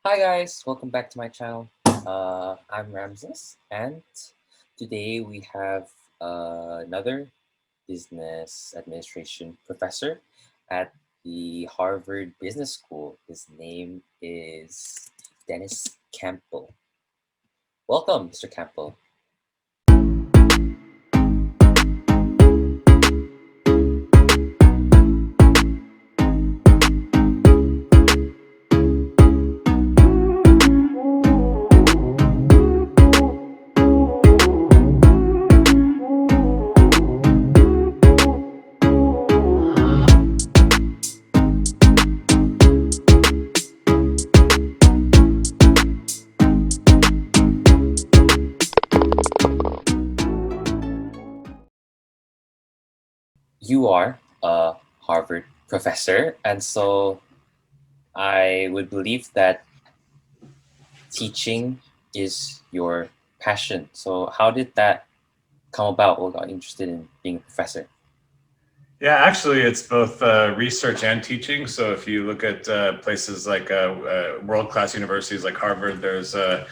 Hi guys, welcome back to my channel. I'm Ramses, and today we have another business administration professor at the Harvard Business School. His name is Dennis Campbell. Welcome, Mr. Campbell. You are a Harvard professor, and so I would believe that teaching is your passion. So, how did that come about? What got you interested in being a professor? Yeah, actually, it's both research and teaching. So if you look at places like world-class universities like Harvard, there's a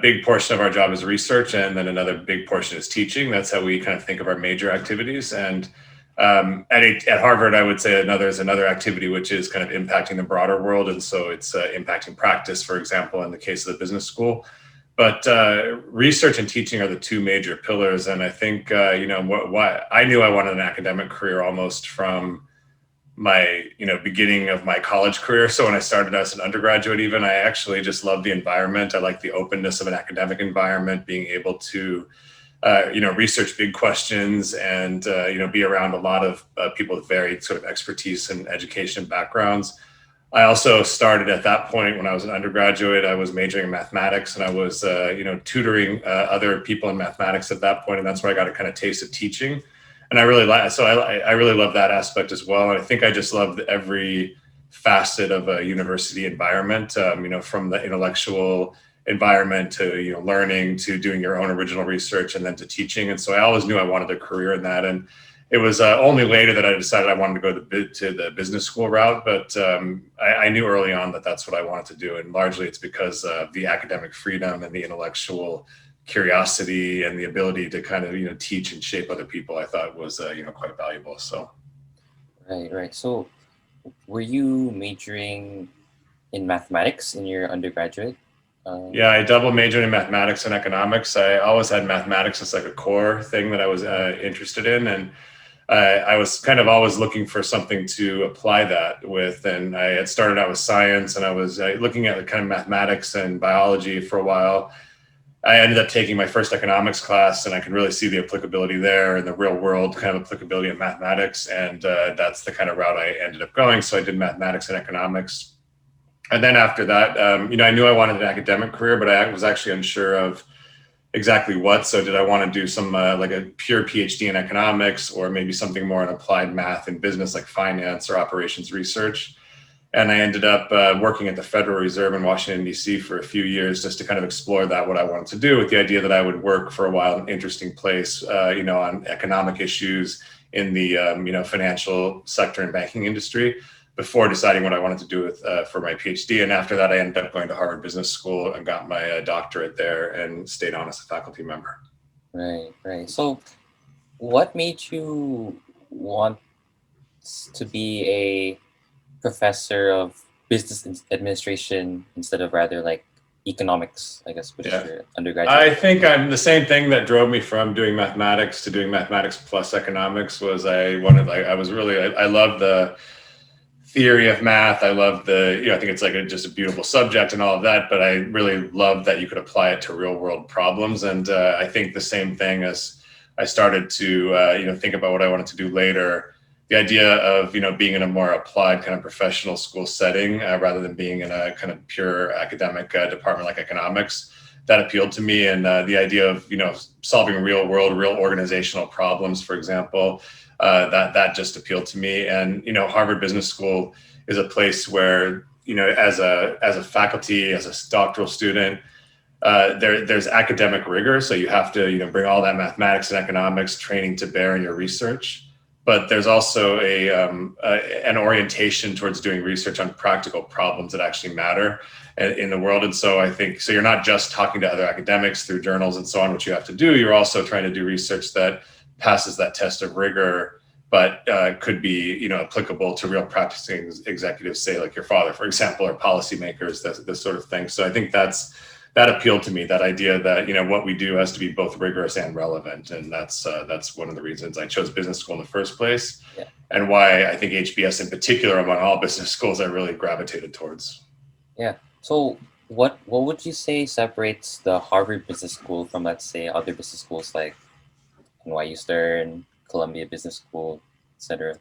big portion of our job is research, and then another big portion is teaching. That's how we kind of think of our major activities. And at Harvard, I would say there's another activity which is kind of impacting the broader world, and so it's impacting practice, for example, in the case of the business school. But research and teaching are the two major pillars, and I think what I knew I wanted an academic career almost from my beginning of my college career. So when I started as an undergraduate, even I actually just loved the environment. I like the openness of an academic environment, being able to research big questions and be around a lot of people with varied sort of expertise and education backgrounds. I also started at that point when I was an undergraduate. I was majoring in mathematics, and I was, tutoring other people in mathematics at that point, and that's where I got a kind of taste of teaching. And I really like, so I really love that aspect as well. And I think I just loved every facet of a university environment. From the intellectual environment to learning to doing your own original research and then to teaching. And so I always knew I wanted a career in that. And it was only later that I decided I wanted to go to the business school route, but I knew early on that that's what I wanted to do, and largely it's because of the academic freedom and the intellectual curiosity and the ability to kind of teach and shape other people. I thought was quite valuable. So Right, right. So, were you majoring in mathematics in your undergraduate? yeah, I double majored in mathematics and economics. I always had mathematics as like a core thing that I was interested in, and I was kind of always looking for something to apply that with. And I had started out with science, and I was looking at the kind of mathematics and biology for a while. I ended up taking my first economics class, and I could really see the applicability there and the real world kind of applicability of mathematics. And that's the kind of route I ended up going. So I did mathematics and economics. And then after that, I knew I wanted an academic career, but I was actually unsure of exactly what. So did I want to do some like a pure PhD in economics, or maybe something more in applied math and business like finance or operations research? And I ended up working at the Federal Reserve in Washington, D.C. for a few years just to kind of explore that, what I wanted to do, with the idea that I would work for a while in an interesting place, on economic issues in the, financial sector and banking industry before deciding what I wanted to do with for my PhD. And after that, I ended up going to Harvard Business School and got my doctorate there and stayed on as a faculty member. Right, right. So, what made you want to be a professor of administration instead of rather like economics, I guess, which is Yeah. your undergraduate? I think I'm the same thing that drove me from doing mathematics to doing mathematics plus economics was I wanted, like, I was really, I love the theory of math. I love I think it's like just a beautiful subject and all of that, but I really love that you could apply it to real world problems. And I think the same thing as I started to, think about what I wanted to do later, the idea of, being in a more applied kind of professional school setting rather than being in a kind of pure academic department like economics, that appealed to me. And the idea of, solving real world, real organizational problems, for example, that just appealed to me. And Harvard Business School is a place where as a faculty, as a doctoral student, there's academic rigor, so you have to bring all that mathematics and economics training to bear in your research. but there's also an orientation towards doing research on practical problems that actually matter in the world. And so I think, so you're not just talking to other academics through journals and so on, which you have to do, you're also trying to do research that passes that test of rigor, but could be, applicable to real practicing executives, say like your father, for example, or policymakers, this sort of thing. So I think that appealed to me, that idea that, what we do has to be both rigorous and relevant. And that's one of the reasons I chose business school in the first place, Yeah. and why I think HBS in particular, among all business schools, I really gravitated towards. Yeah. So what would you say separates the Harvard Business School from, let's say, other business schools like NYU Stern, Columbia Business School, etc.?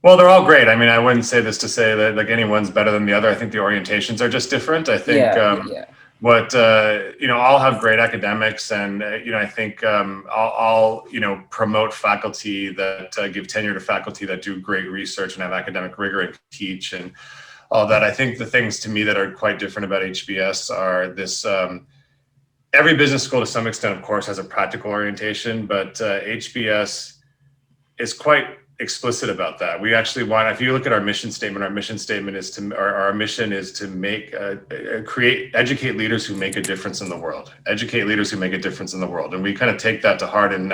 Well, they're all great. I mean, I wouldn't say this to say that like anyone's better than the other. I think the orientations are just different. I think Yeah, yeah, what all have great academics, and I think all promote faculty that give tenure to faculty that do great research and have academic rigor and teach and all that. I think the things to me that are quite different about HBS are this. Every business school, to some extent, of course, has a practical orientation, but HBS is quite explicit about that. We actually want, if you look at our mission statement is to, our mission is to make, educate leaders who make a difference in the world. Educate leaders who make a difference in the world. And we kind of take that to heart in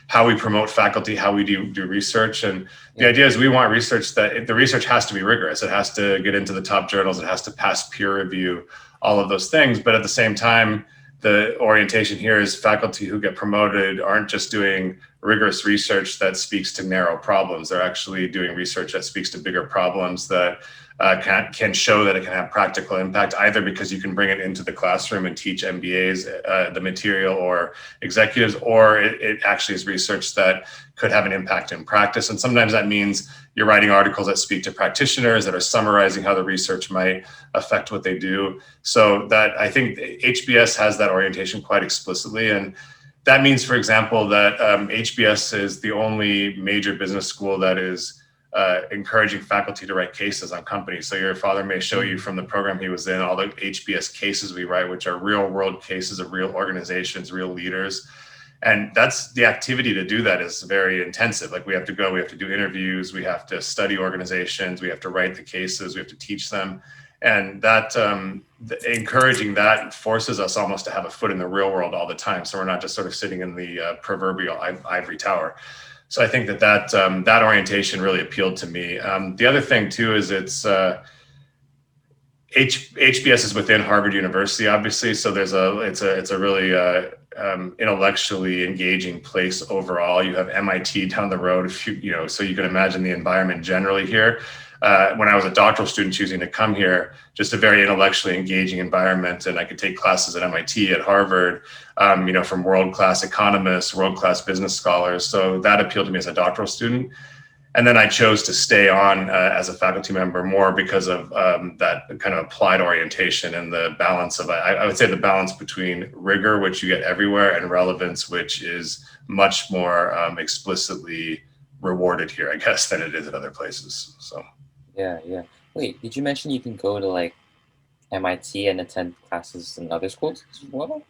how we promote faculty, how we do research. And the idea is we want research the research has to be rigorous. It has to get into the top journals. It has to pass peer review, all of those things. But at the same time, the orientation here is faculty who get promoted aren't just doing rigorous research that speaks to narrow problems. They're actually doing research that speaks to bigger problems that can show that it can have practical impact, either because you can bring it into the classroom and teach MBAs the material or executives, or it actually is research that could have an impact in practice. And sometimes that means you're writing articles that speak to practitioners that are summarizing how the research might affect what they do. So that, I think HBS has that orientation quite explicitly. And that means, for example, that HBS is the only major business school that is encouraging faculty to write cases on companies. So your father may show you from the program he was in all the HBS cases we write, which are real world cases of real organizations, real leaders. And that's the activity to do that is very intensive. Like we have to go, we have to do interviews, we have to study organizations, we have to write the cases, we have to teach them. And that encouraging that forces us almost to have a foot in the real world all the time. So we're not just sort of sitting in the proverbial ivory tower. So I think that orientation really appealed to me. The other thing too is HBS is within Harvard University, obviously. So it's a really intellectually engaging place overall. You have MIT down the road, so you can imagine the environment generally here. When I was a doctoral student choosing to come here, just a very intellectually engaging environment. And I could take classes at MIT, at Harvard, from world-class economists, world-class business scholars. So that appealed to me as a doctoral student. And then I chose to stay on as a faculty member more because of that kind of applied orientation and the balance of, I would say the balance between rigor, which you get everywhere, and relevance, which is much more explicitly rewarded here, I guess, than it is at other places. So. yeah, yeah. Wait, did you mention you can go to like MIT and attend classes in other schools as well?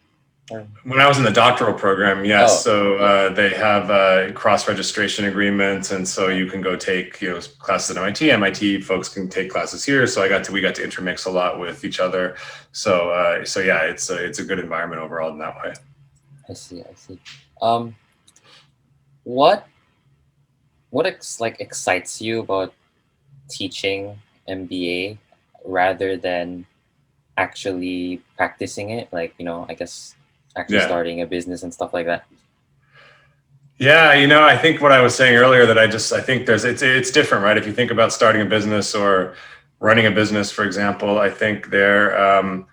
When I was in the doctoral program, yes. Oh, So they have cross-registration agreements, and so you can go take classes at MIT. MIT folks can take classes here. So we got to intermix a lot with each other. So yeah, it's a good environment overall in that way. I see. What excites you about teaching MBA rather than actually practicing it? Like, I guess actually starting a business and stuff like that. Yeah, I think what I was saying earlier that I think it's different, right? If you think about starting a business or running a business, for example, I think the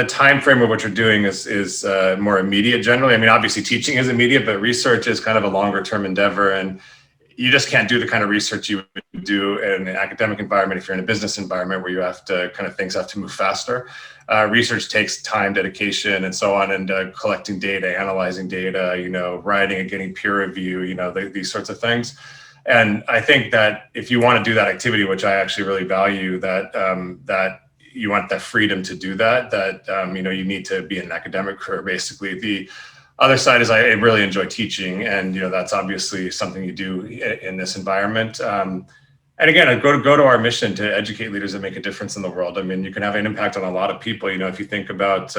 time frame of what you're doing is more immediate generally. I mean, obviously teaching is immediate, but research is kind of a longer term endeavor, and you just can't do the kind of research you would do in an academic environment if you're in a business environment where you have to things have to move faster. Research takes time, dedication, and so on, and collecting data, analyzing data, writing and getting peer review, these sorts of things. And I think that if you want to do that activity, which I actually really value, that you want that freedom to do that, you need to be in an academic career. Basically, Other side is I really enjoy teaching, and that's obviously something you do in this environment. And again, I go to our mission to educate leaders and make a difference in the world. I mean, you can have an impact on a lot of people. If you think about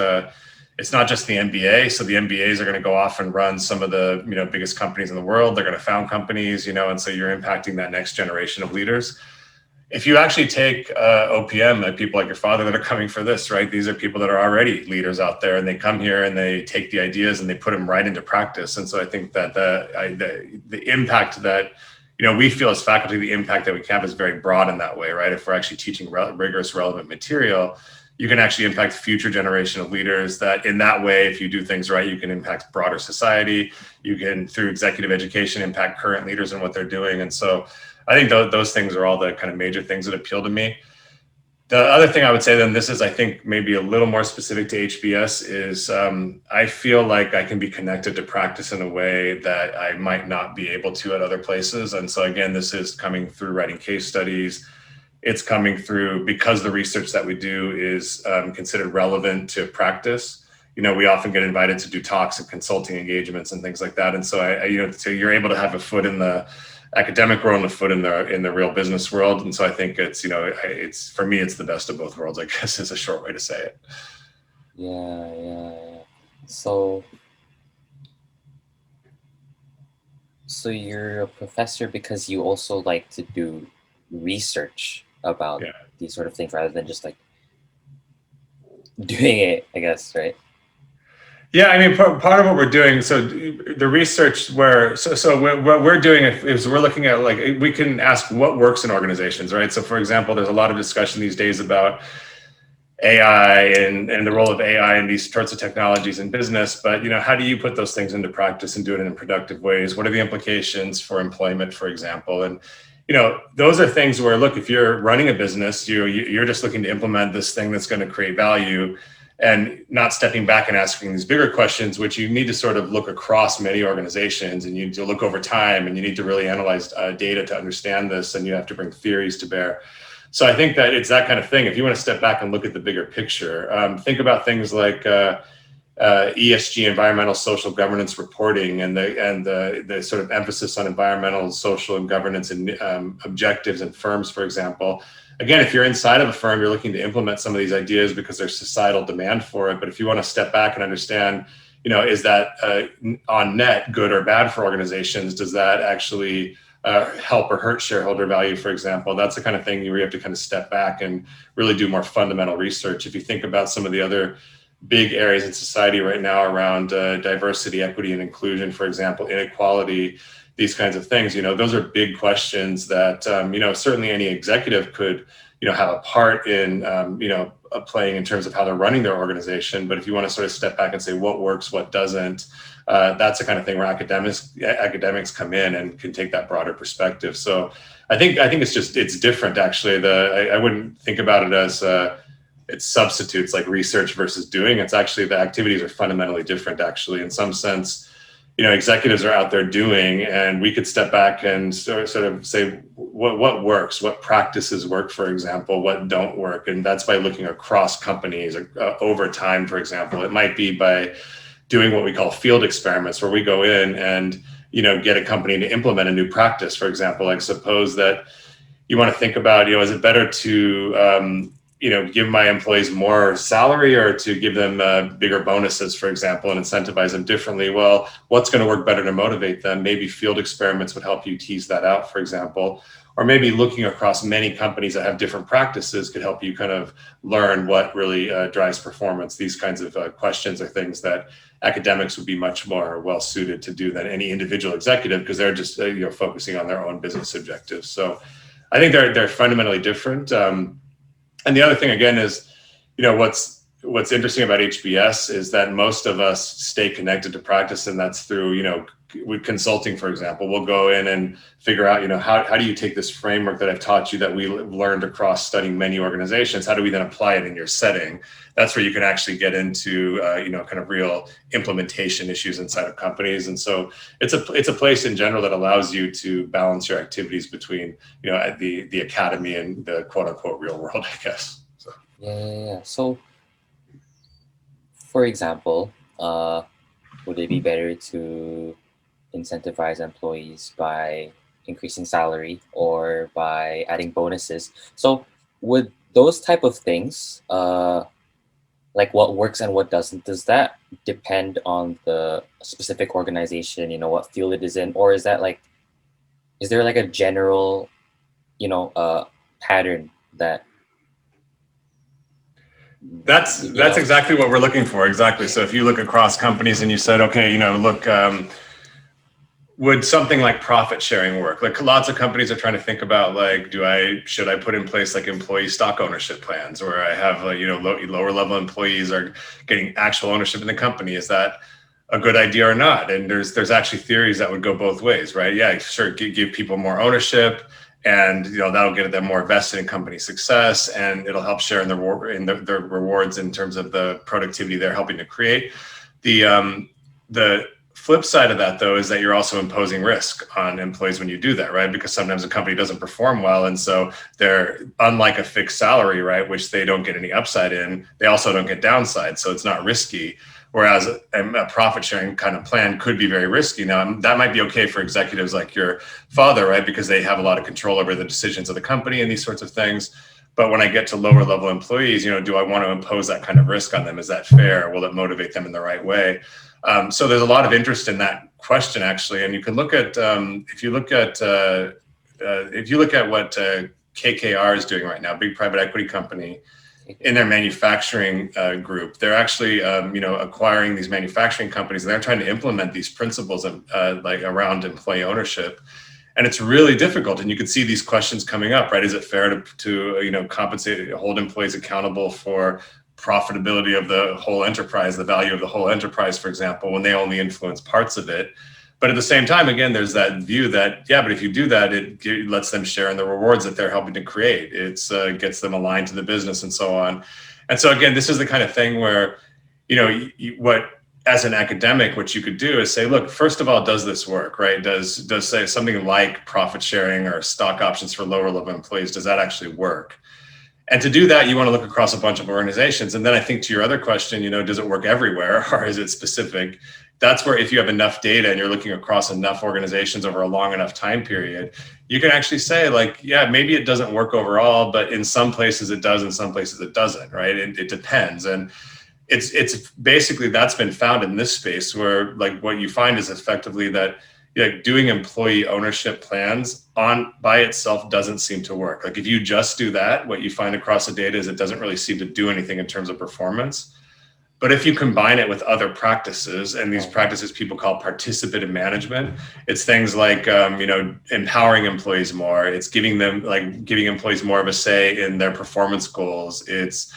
it's not just the MBA. So the MBAs are going to go off and run some of the biggest companies in the world. They're going to found companies, and so you're impacting that next generation of leaders. If you actually take OPM, people like your father that are coming for this, right? These are people that are already leaders out there, and they come here and they take the ideas and they put them right into practice. And so I think that the impact that we feel as faculty, the impact that we can have is very broad in that way, right? If we're actually teaching rigorous, relevant material, you can actually impact future generation of leaders. That in that way, if you do things right, you can impact broader society. You can, through executive education, impact current leaders and what they're doing. And so I think those things are all the kind of major things that appeal to me. The other thing I would say, then, this is, I think, maybe a little more specific to HBS, is I feel like I can be connected to practice in a way that I might not be able to at other places. And so, again, this is coming through writing case studies. It's coming through because the research that we do is considered relevant to practice. We often get invited to do talks and consulting engagements and things like that. And so so you're able to have a foot in the academic world and a foot in the real business world. And so I think it's for me, it's the best of both worlds, I guess, is a short way to say it. Yeah. So you're a professor because you also like to do research about these sort of things rather than just like doing it, I guess, right? Yeah, I mean, part of what we're doing, so the research what we're doing is we're looking at, like, we can ask what works in organizations, right? So, for example, there's a lot of discussion these days about AI and the role of AI and these sorts of technologies in business. But, how do you put those things into practice and do it in productive ways? What are the implications for employment, for example? And, those are things where, look, if you're running a business, you're just looking to implement this thing that's going to create value, and not stepping back and asking these bigger questions, which you need to sort of look across many organizations, and you need to look over time, and you need to really analyze data to understand this, and you have to bring theories to bear. So I think that it's that kind of thing. If you want to step back and look at the bigger picture, think about things like ESG, environmental, social governance reporting, and the sort of emphasis on environmental, social, and governance and objectives in firms, for example. Again, if you're inside of a firm, you're looking to implement some of these ideas because there's societal demand for it. But if you want to step back and understand, is that on net good or bad for organizations? Does that actually help or hurt shareholder value, for example? That's the kind of thing where you have to kind of step back and really do more fundamental research. If you think about some of the other big areas in society right now around diversity, equity, and inclusion, for example, inequality, these kinds of things, those are big questions that, certainly any executive could, have a part in, playing in terms of how they're running their organization. But if you want to sort of step back and say what works, what doesn't, that's the kind of thing where academics come in and can take that broader perspective. So I think it's different, actually. I wouldn't think about it as it substitutes like research versus doing. It's actually, the activities are fundamentally different, actually, in some sense. Executives are out there doing, and we could step back and sort of say what works, what practices work, for example, what don't work. And that's by looking across companies over time, for example. It might be by doing what we call field experiments, where we go in and, get a company to implement a new practice, for example. Like, suppose that you want to think about, is it better to, give my employees more salary, or to give them bigger bonuses, for example, and incentivize them differently? Well, what's going to work better to motivate them? Maybe field experiments would help you tease that out, for example. Or maybe looking across many companies that have different practices could help you kind of learn what really drives performance. These kinds of questions are things that academics would be much more well suited to do than any individual executive, because they're just focusing on their own business objectives. So I think they're fundamentally different. And the other thing, again, is, what's interesting about HBS is that most of us stay connected to practice, and that's through, with consulting, for example. We'll go in and figure out, how do you take this framework that I've taught you, that we learned across studying many organizations? How do we then apply it in your setting? That's where you can actually get into, kind of real implementation issues inside of companies. And so it's a place in general that allows you to balance your activities between, at the academy and the quote unquote real world, I guess. So. Yeah. So, for example, would it be better to incentivize employees by increasing salary or by adding bonuses? So would those type of things, like what works and what doesn't, does that depend on the specific organization, what field it is in, or is that like, is there like a general, pattern that, That's exactly what we're looking for. Exactly. So if you look across companies and you said, okay, look, would something like profit sharing work? Like lots of companies are trying to think about like, should I put in place like employee stock ownership plans where I have like, lower level employees are getting actual ownership in the company? Is that a good idea or not? And there's actually theories that would go both ways, right? Yeah, sure, give people more ownership, and that'll get them more vested in company success, and it'll help share in the rewards in terms of the productivity they're helping to create. The flip side of that, though, is that you're also imposing risk on employees when you do that, right? Because sometimes a company doesn't perform well, and so they're, unlike a fixed salary, right, which they don't get any upside in, they also don't get downside, so it's not risky. Whereas a profit sharing kind of plan could be very risky. Now, that might be okay for executives like your father, right? Because they have a lot of control over the decisions of the company and these sorts of things. But when I get to lower level employees, do I want to impose that kind of risk on them? Is that fair? Will it motivate them in the right way? So there's a lot of interest in that question, actually. And you can look at, if you look at what KKR is doing right now, big private equity company, in their manufacturing group, they're actually acquiring these manufacturing companies, and they're trying to implement these principles of like around employee ownership. And it's really difficult, and you can see these questions coming up, right? Is it fair to compensate, hold employees accountable for profitability of the whole enterprise, the value of the whole enterprise, for example, when they only influence parts of it? But at the same time, again, there's that view that, yeah, but if you do that, it lets them share in the rewards that they're helping to create. It gets them aligned to the business and so on. And so, again, this is the kind of thing where, what, as an academic, what you could do is say, look, first of all, does this work, right? Does say something like profit sharing or stock options for lower level employees, does that actually work? And to do that, you want to look across a bunch of organizations. And then I think to your other question, does it work everywhere or is it specific? That's where if you have enough data and you're looking across enough organizations over a long enough time period, you can actually say like, yeah, maybe it doesn't work overall, but in some places it does, in some places it doesn't, right? It depends. And it's basically, that's been found in this space where like what you find is effectively that doing employee ownership plans by itself doesn't seem to work. Like if you just do that, what you find across the data is it doesn't really seem to do anything in terms of performance. But if you combine it with other practices, and these practices people call participative management, it's things like empowering employees more. It's giving employees more of a say in their performance goals. It's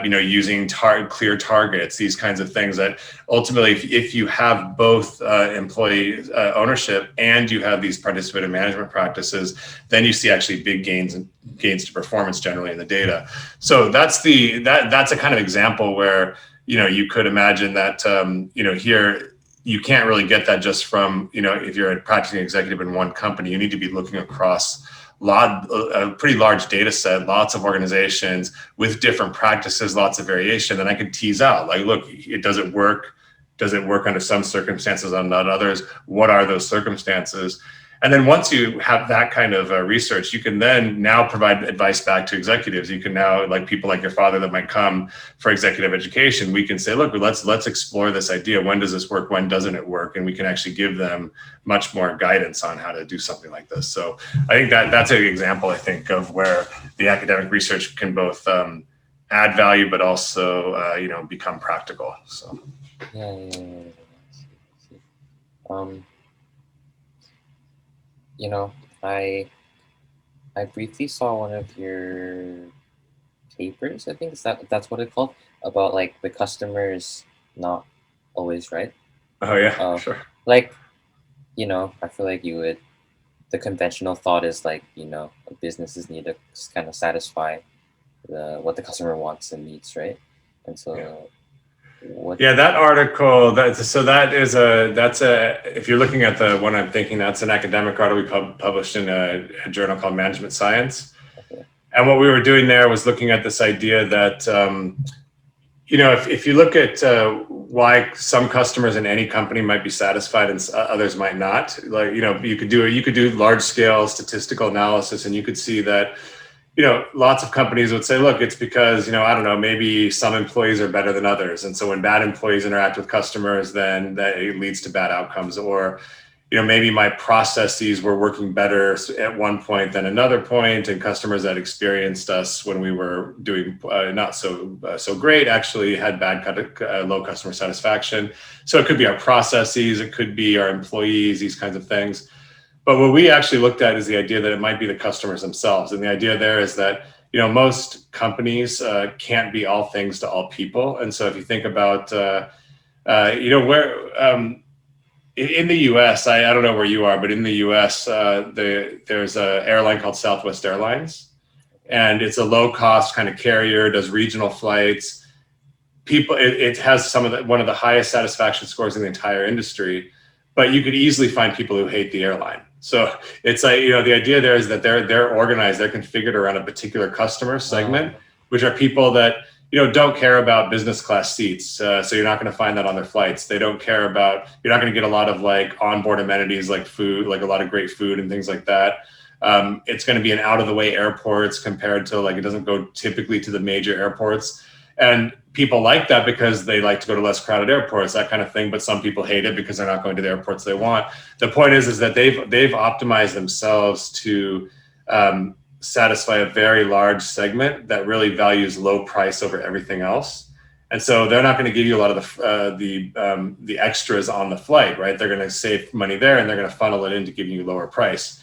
using clear targets, these kinds of things that ultimately, if you have both employee ownership and you have these participative management practices, then you see actually big gains to performance generally in the data. So that's a kind of example where you could imagine that here you can't really get that just from if you're a practicing executive in one company. You need to be looking across a pretty large data set, lots of organizations with different practices, lots of variation. And I could tease out like, look, does it work? Does it work under some circumstances and not others? What are those circumstances? And then once you have that kind of research, you can then now provide advice back to executives. You can now, like people like your father that might come for executive education, we can say, look, let's explore this idea. When does this work? When doesn't it work? And we can actually give them much more guidance on how to do something like this. So I think that's an example, I think, of where the academic research can both add value, but also, become practical. So. Yeah. Um, I briefly saw one of your papers. I think that's what it called, about like the customers not always right. Oh yeah, Uh, sure. like I feel like the conventional thought is like businesses need to kind of satisfy what the customer wants and needs, right? And so Yeah. what? Yeah, that article. If you're looking at the one I'm thinking, that's an academic article we published in a journal called Management Science. Okay. And what we were doing there was looking at this idea that if you look at why some customers in any company might be satisfied and others might not, like, you could do large scale statistical analysis, and you could see that, lots of companies would say, look, it's because, I don't know, maybe some employees are better than others. And so when bad employees interact with customers, then that it leads to bad outcomes. Or, maybe my processes were working better at one point than another point, and customers that experienced us when we were doing not so great actually had low customer satisfaction. So it could be our processes, it could be our employees, these kinds of things. But what we actually looked at is the idea that it might be the customers themselves. And the idea there is that, most companies can't be all things to all people. And so if you think about, where in the US, I don't know where you are, but in the US, there's an airline called Southwest Airlines. And it's a low cost kind of carrier, does regional flights. It has one of the highest satisfaction scores in the entire industry, but you could easily find people who hate the airline. So it's like, the idea there is that they're organized, they're configured around a particular customer segment, which are people that, don't care about business class seats. So you're not going to find that on their flights. You're not going to get a lot of like onboard amenities like food, like a lot of great food and things like that. It's going to be an out of the way airports compared to, like, it doesn't go typically to the major airports. And people like that because they like to go to less crowded airports, that kind of thing. But some people hate it because they're not going to the airports they want. The point is that they've optimized themselves to satisfy a very large segment that really values low price over everything else. And so they're not going to give you a lot of the extras on the flight, right? They're going to save money there, and they're going to funnel it into giving you lower price.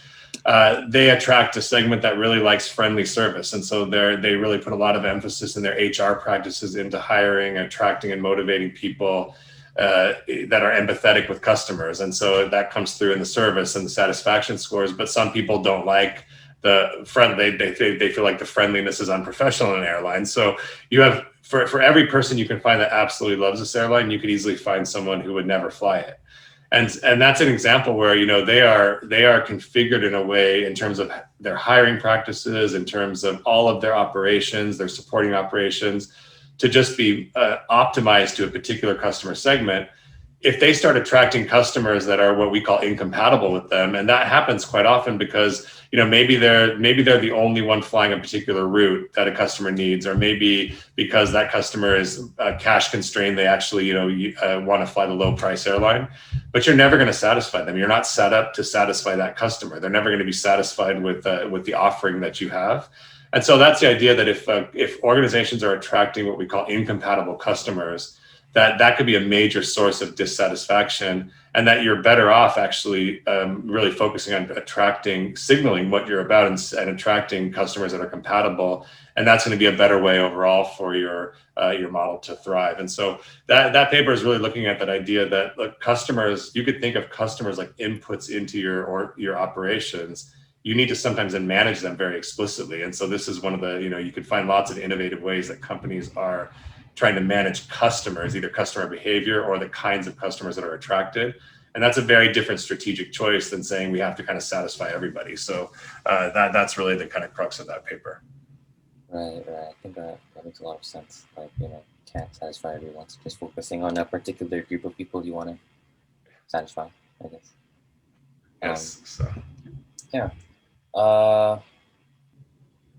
They attract a segment that really likes friendly service. And so they really put a lot of emphasis in their HR practices into hiring, attracting, and motivating people that are empathetic with customers. And so that comes through in the service and the satisfaction scores. But some people don't like the friend. They feel like the friendliness is unprofessional in an airline. So you have, for every person you can find that absolutely loves this airline, you could easily find someone who would never fly it. And that's an example where, they are configured in a way, in terms of their hiring practices, in terms of all of their operations, their supporting operations, to just be optimized to a particular customer segment. If they start attracting customers that are what we call incompatible with them, and that happens quite often because, maybe they're the only one flying a particular route that a customer needs, or maybe because that customer is cash constrained, they actually, want to fly the low price airline, but you're never going to satisfy them. You're not set up to satisfy that customer. They're never going to be satisfied with the offering that you have. And so that's the idea, that if organizations are attracting what we call incompatible customers, that could be a major source of dissatisfaction, and that you're better off actually really focusing on signaling what you're about, and attracting customers that are compatible. And that's going to be a better way overall for your model to thrive. And so that paper is really looking at that idea that, look, customers, you could think of customers like inputs into your operations. You need to sometimes then manage them very explicitly. And so this is one of the, you could find lots of innovative ways that companies are trying to manage customers, either customer behavior or the kinds of customers that are attracted. And that's a very different strategic choice than saying we have to kind of satisfy everybody. So that's really the kind of crux of that paper. Right. I think that makes a lot of sense. Like, can't satisfy everyone. So just focusing on a particular group of people you want to satisfy, I guess. Yes. So. Yeah. Uh,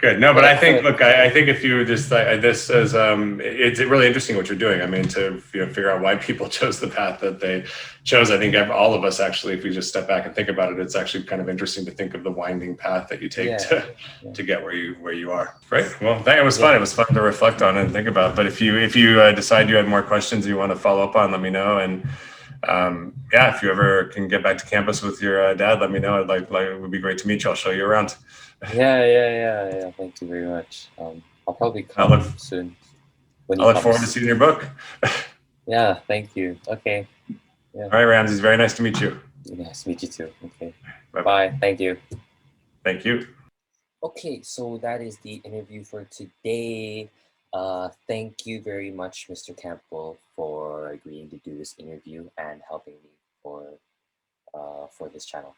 Good. No, but I think, but look, I think if you just, this is, it's really interesting what you're doing. I mean, to figure out why people chose the path that they chose. I think all of us, actually, if we just step back and think about it, it's actually kind of interesting to think of the winding path that you take to get where you are. Right. Well, it was fun. It was fun to reflect on and think about. But if you decide you had more questions you want to follow up on, let me know. And if you ever can get back to campus with your dad, let me know. It would be great to meet you. I'll show you around. Yeah. Thank you very much. I'll probably come soon when he I look comes. forward to seeing your book. Yeah, thank you. Okay. Yeah. All right, Ramses. Very nice to meet you. Nice to meet you too. Okay. Bye. Bye. Thank you. Thank you. Okay, so that is the interview for today. Thank you very much, Mr. Campbell, for agreeing to do this interview and helping me for this channel.